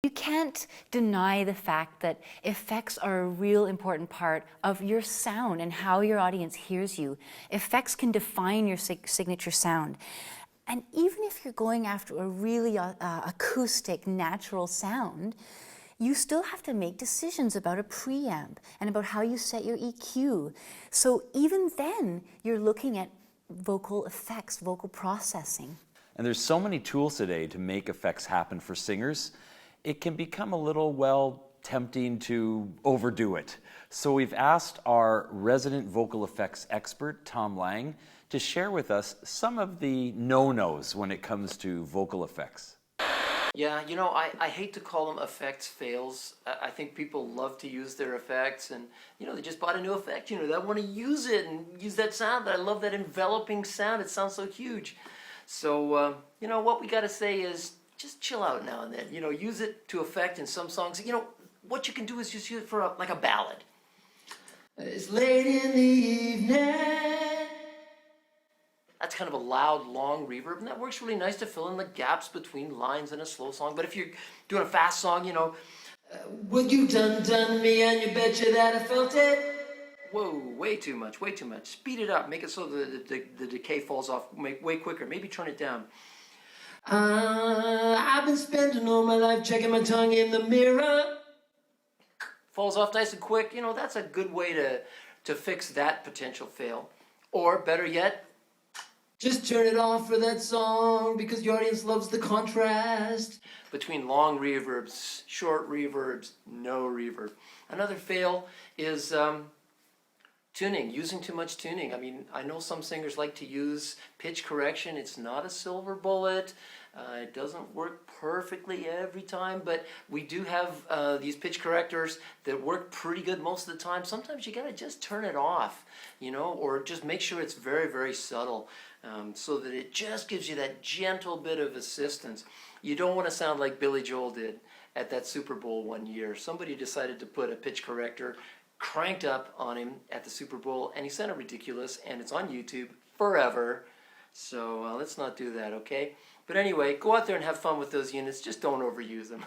You can't deny the fact that effects are a real important part of your sound and how your audience hears you. Effects can define your signature sound. And even if you're going after a really acoustic, natural sound, you still have to make decisions about a preamp and about how you set your EQ. So even then, you're looking at vocal effects, vocal processing. And there's so many tools today to make effects happen for singers. It can become a little, well, tempting to overdo it. So we've asked our resident vocal effects expert, Tom Lang, to share with us some of the no-nos when it comes to vocal effects. Yeah, you know, I hate to call them effects fails. I think people love to use their effects and, you know, they just bought a new effect, you know, they want to use it and use that sound. I love that enveloping sound. It sounds so huge. So, you know, what we got to say is, just chill out now and then. You know, use it to effect in some songs. You know, what you can do is just use it for like a ballad. It's late in the evening. That's kind of a loud, long reverb, and that works really nice to fill in the gaps between lines in a slow song. But if you're doing a fast song, you know, well, you done me, and you betcha that I felt it. Whoa, way too much, way too much. Speed it up, make it so the decay falls off way quicker. Maybe turn it down. I've been spending all my life checking my tongue in the mirror. Falls off nice and quick. You know, that's a good way to fix that potential fail. Or better yet, just turn it off for that song because your audience loves the contrast between long reverbs, short reverbs, no reverb. Another fail is tuning, using too much tuning. I mean, I know some singers like to use pitch correction. It's not a silver bullet. It doesn't work perfectly every time, but we do have these pitch correctors that work pretty good most of the time. Sometimes you gotta just turn it off, you know, or just make sure it's very, very subtle so that it just gives you that gentle bit of assistance. You don't want to sound like Billy Joel did at that Super Bowl one year. Somebody decided to put a pitch corrector cranked up on him at the Super Bowl, and he sounded ridiculous, and it's on YouTube forever. So let's not do that, okay? But anyway, go out there and have fun with those units. Just don't overuse them.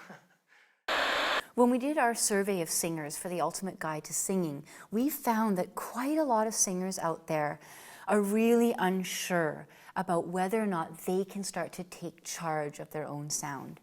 When we did our survey of singers for the Ultimate Guide to Singing, we found that quite a lot of singers out there are really unsure about whether or not they can start to take charge of their own sound.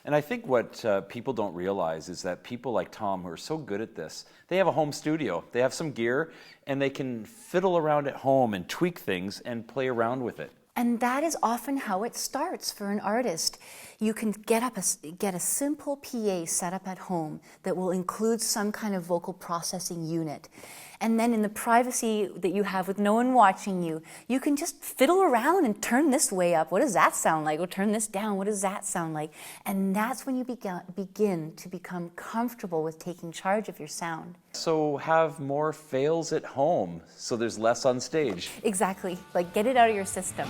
And I think what people don't realize is that people like Tom, who are so good at this, they have a home studio, they have some gear, and they can fiddle around at home and tweak things and play around with it. And that is often how it starts for an artist. You can get a simple PA set up at home that will include some kind of vocal processing unit. And then in the privacy that you have with no one watching you, you can just fiddle around and turn this way up. What does that sound like? Or turn this down. What does that sound like? And that's when you begin to become comfortable with taking charge of your sound. So have more fails at home so there's less on stage. Exactly. Like, get it out of your system.